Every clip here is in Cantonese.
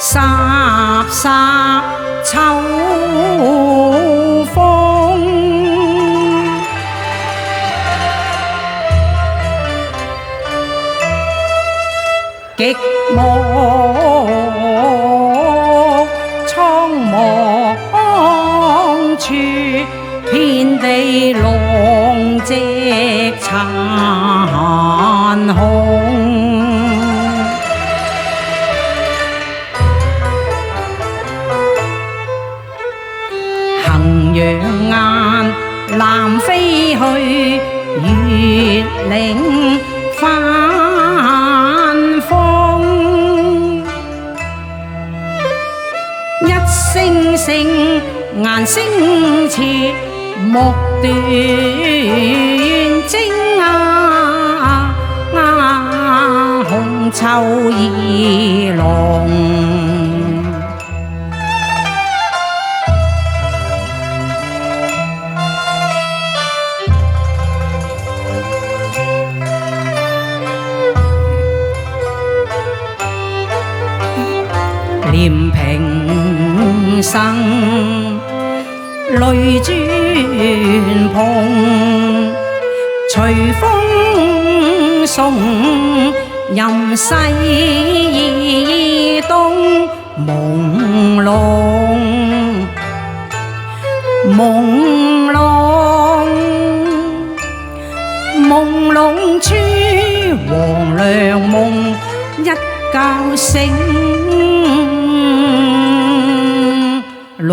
颯颯秋風，極目蒼茫處，遍地狼藉殘紅。衡陽雁南飛去，月嶺翻風。一聲聲雁聲切，莫斷征紅袖二龍。念平生淚轉蓬，隨風送任西東。朦朧朦朧朦朧處，黃粱夢一覺醒，浪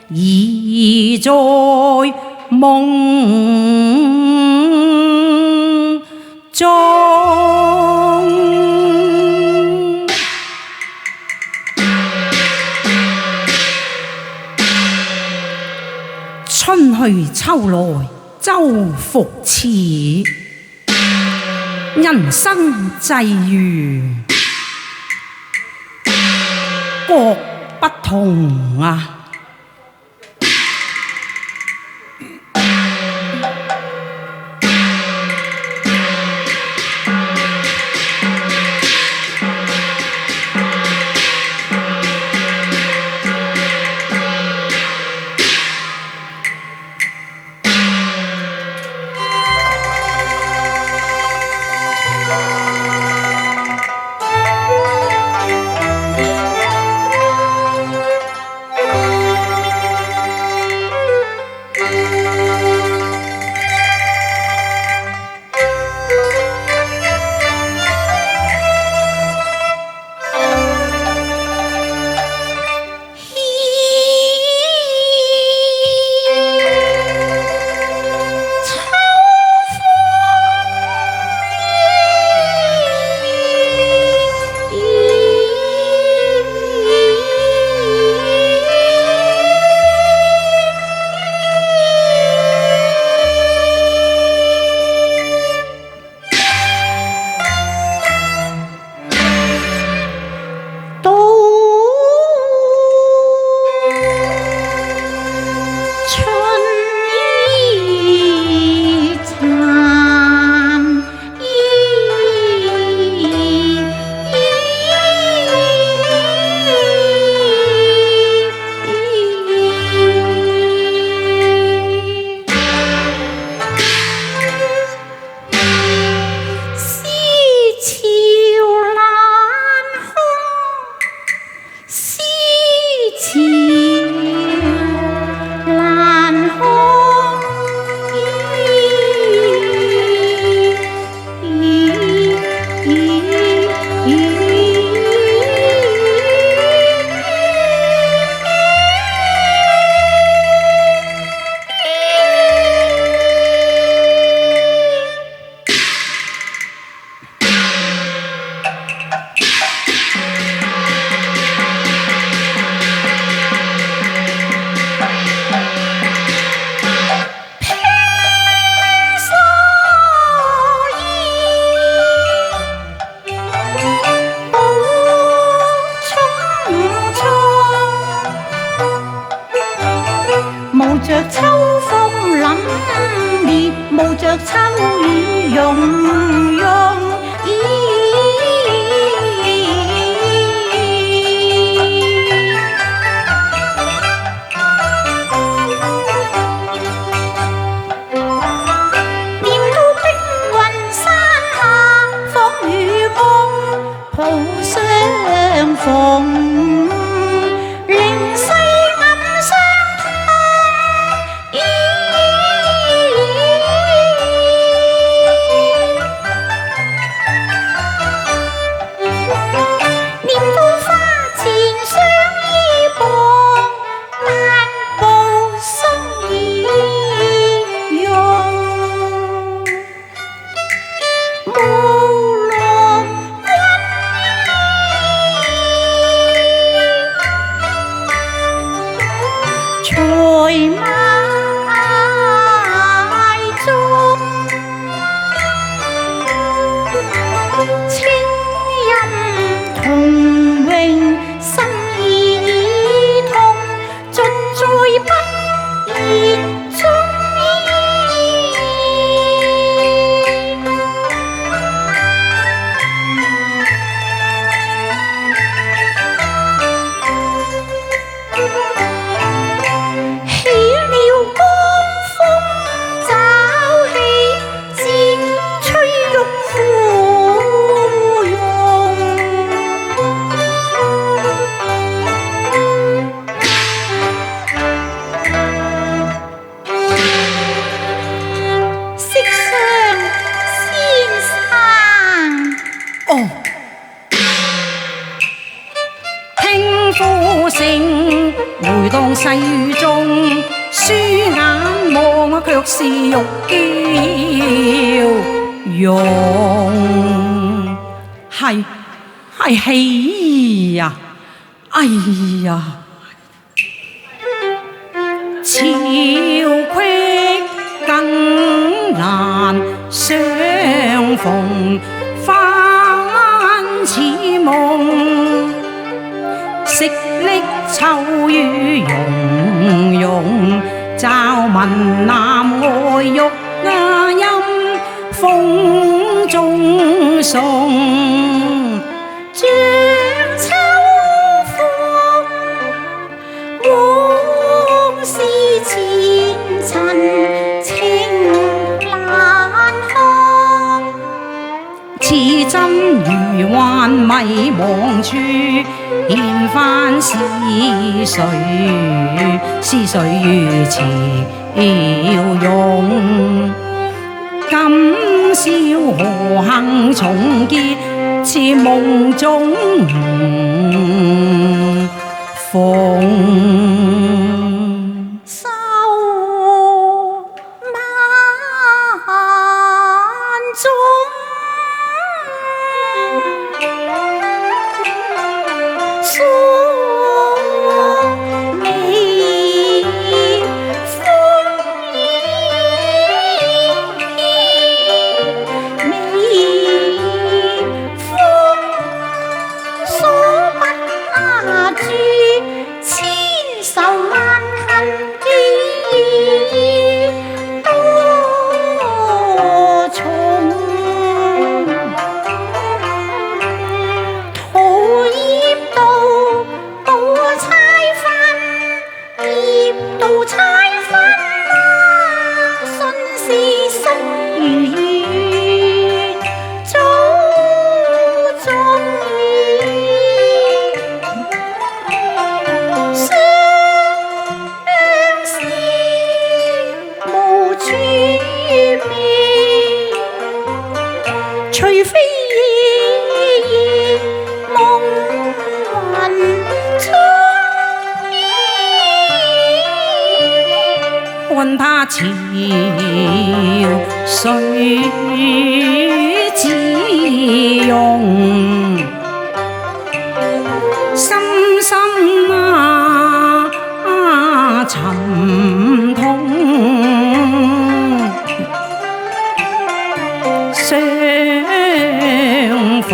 已在夢中。春去秋來周復始，人生際遇各不同啊！世雨中，舒眼望卻是玉嬌容。係戲呀！哎呀，潮隙更難相逢，翻似夢。昔歷秋雨融融，驟聞南外玉音，風中送。像秋風，往事前塵情難看。似真如幻迷惘處，現翻是誰如潮湧。今宵何幸重結，似夢中逢。愁萬種，宿微風微風所不住，千愁萬恨記多重。桃葉道到釵分，葉到釵分啊，信是宿如月，早終於相思無處覓，除非夜夜夢魂中。看他潮水自容，深深沉痛。相逢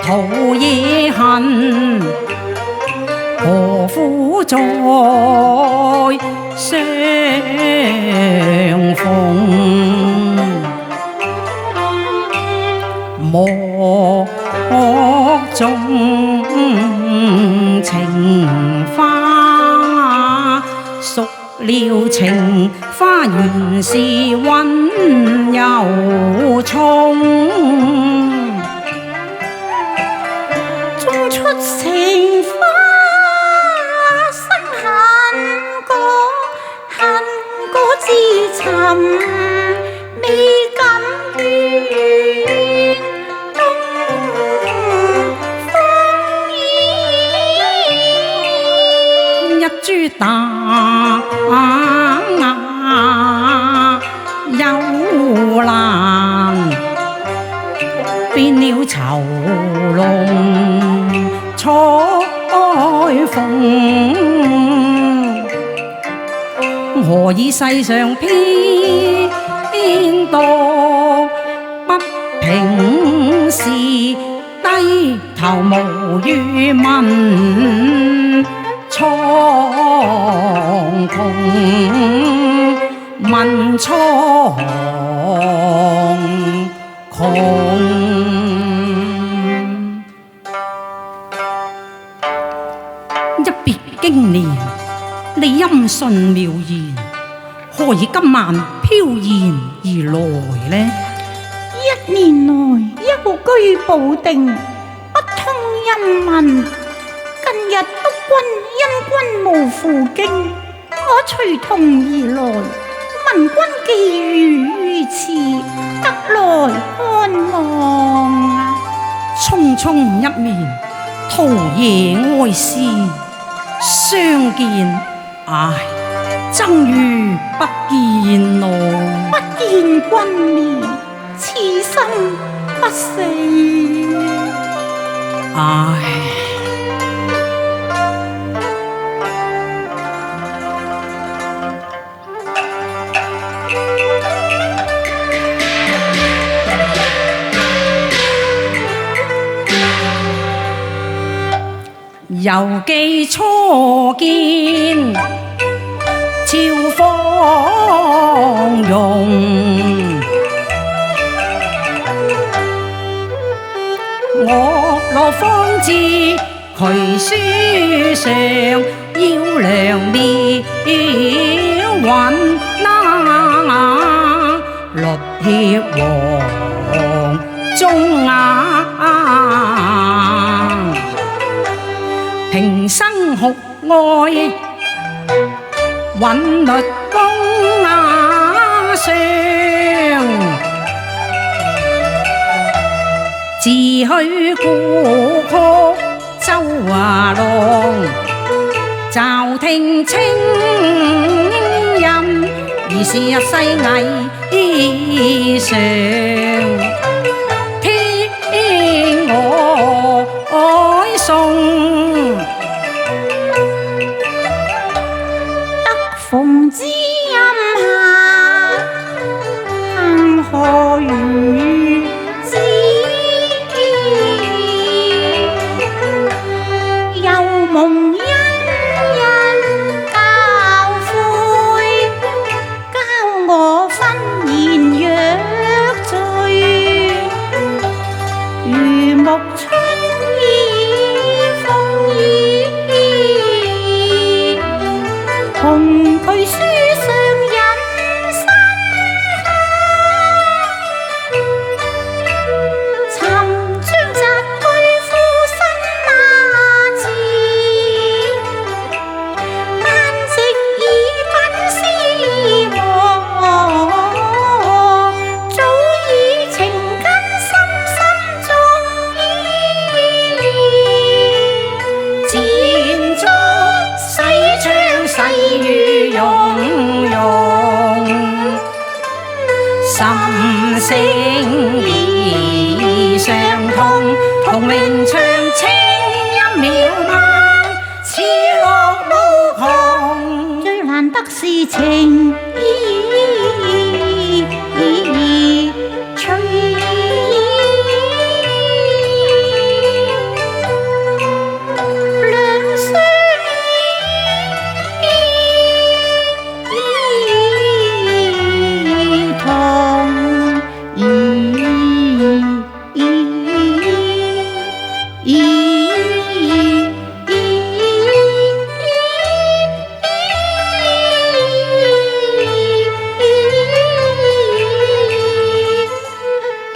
徒夜恨，何苦再相逢？莫縱情花，熟了情花原是溫柔葱。種出情花生恨果自尋，未敢願東風意。一株大雅幽蘭，變了囚籠彩鳳。何以世上偏多不平事，低頭無語問蒼穹，問蒼穹。一別經年，你音訊妙言，何以今晚飄然而來呢？一年來幽居保定，不通音聞。近日督軍因軍無赴京，我隨同而來。聞君寄語於此，特來看望。匆匆一面，徒夜哀思。相見，唉，爭於不見咯。不見君面，此生不死。唉，猶記初見超芳容，我落方知渠書上要良妙韻那律協王中雅，平生酷愛韻律公上，自去古曲周郎，驟聽清音，已是一世藝上，聽我哀頌。逢知音下，幸何如之？又蒙恩人教誨，教我分言若醉，如沐春意風意，同佢書上引申下，尋章摘句賦新那字，單直以品詩和，早已情根深深中剪竹洗窗細雨溶溶，心聲意相通，同鳴唱清音渺漫，此樂無窮。最難得是情意隨兩相依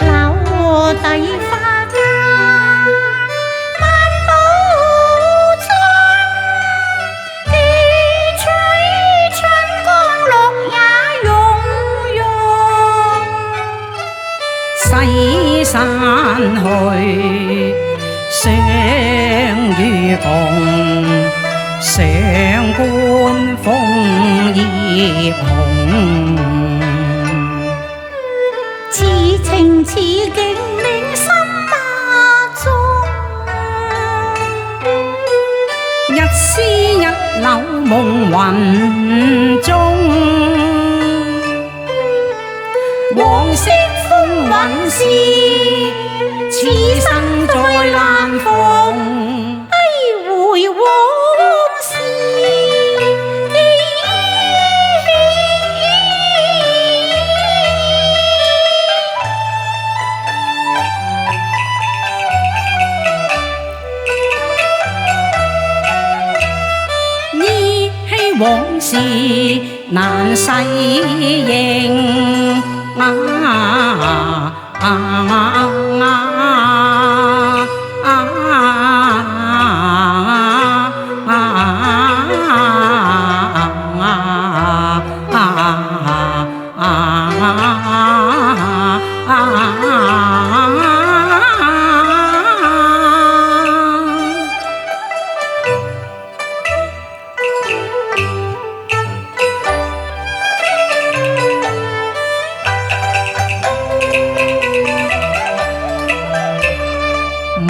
同樓底花間萬寶藏，幾吹春光綠也融融。西山去，相與共，上觀楓葉紅。此情此景銘心中，一絲一縷夢魂中，往昔風雲事，此生再難逢。悲回往事，依稀往事難細認，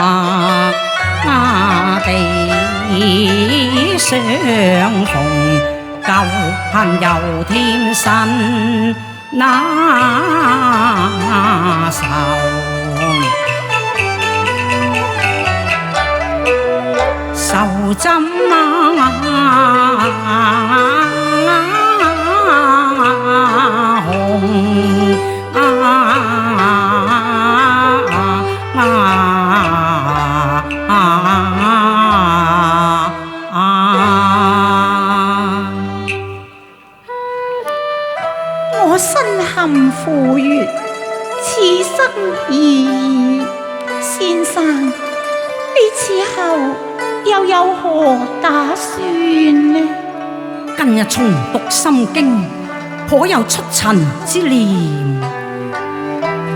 默地相逢，舊朋友添新那愁。愁怎我身陷苦穴，此生已矣。先生，你此後又有何打算呢？近日重讀《心經》，頗有出塵之念。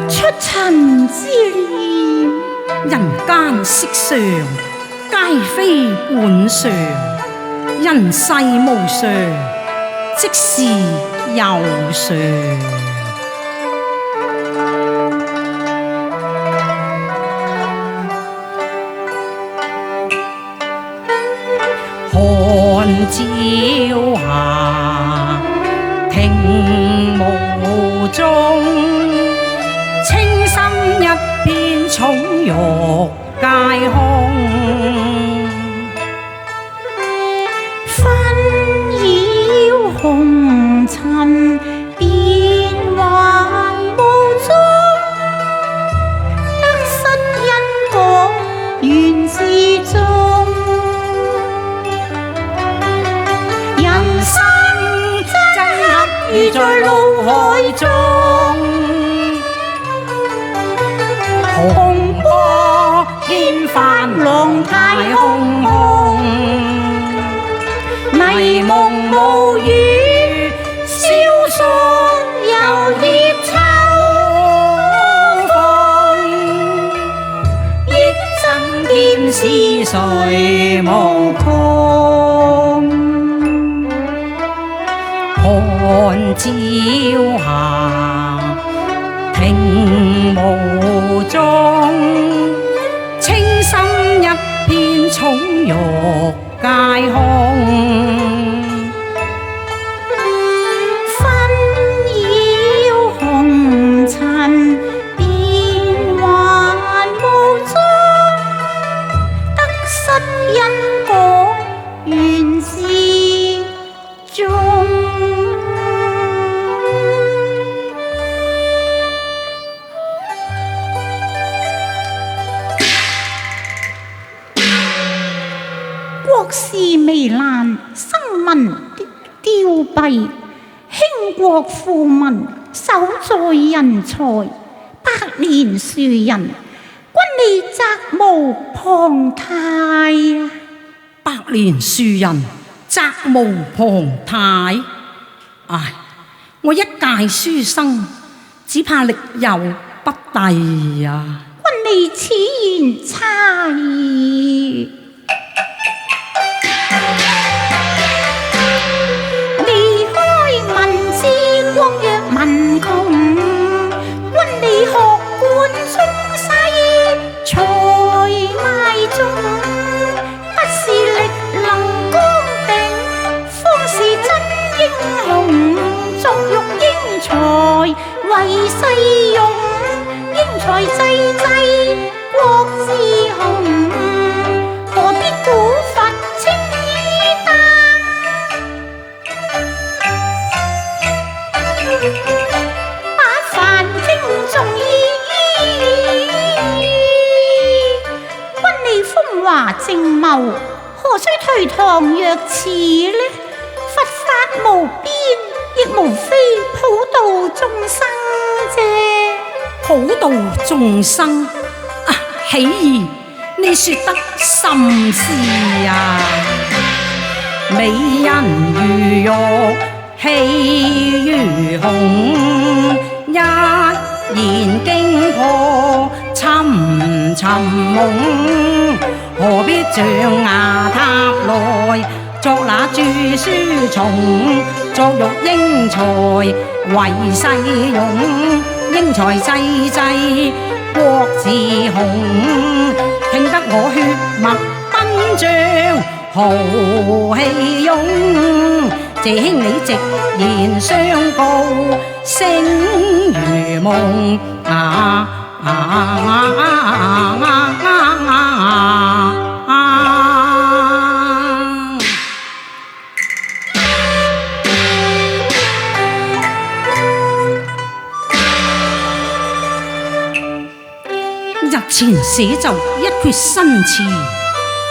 出塵之念，人間色相，皆非本相。人世無常，即是有常。寒朝下，庭無蹤，清心一片寵玉皆空。紛擾紅塵，變幻無蹤，得失因果緣自重。人生爭拗如在怒海中，洪波掀翻浪太洶洶，迷蒙無語，蕭索又葉秋風。憶真劍是誰無窮？寒朝下，庭無蹤，清心一片寵玉皆空。紛擾紅塵，變幻無蹤，得失因果緣自重。國事糜爛，生民凋敝，興國富民，守在人才。百年樹人，君你責無旁貸啊！百年樹人，責無旁貸。唉，我一介書生，只怕力有不逮啊！君你此言差矣。離開文字，光若民窮，君你學貫中西，才邁中，不是力能剛定，方是真英雄。縱欲英才為世用，英才濟濟國之雄，何必古佛青衣燈？把梵經重義，君你風華正茂，何須頹唐若此呢？佛法無邊，亦無非普度眾生啫。普度眾生啊，喜兒，你說得甚是啊！美人如玉，氣如虹，一言驚破沉沉夢，何必象牙塔內作那著書蟲？作育英才為世用，英才濟濟國自雄，聽得我血脈奔張，豪氣湧。謝兄你直言相告，聲如夢日前寫就一闕新詞，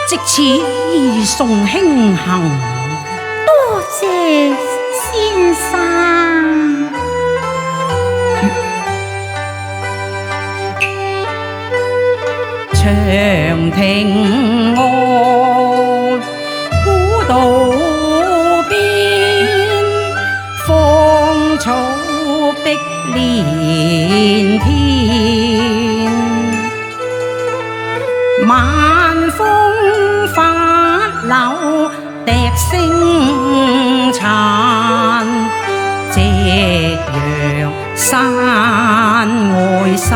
藉此義送兄行。多謝先生。長亭外，古道邊，芳草碧連天。晚風發柳，笛聲殘，夕陽山外山。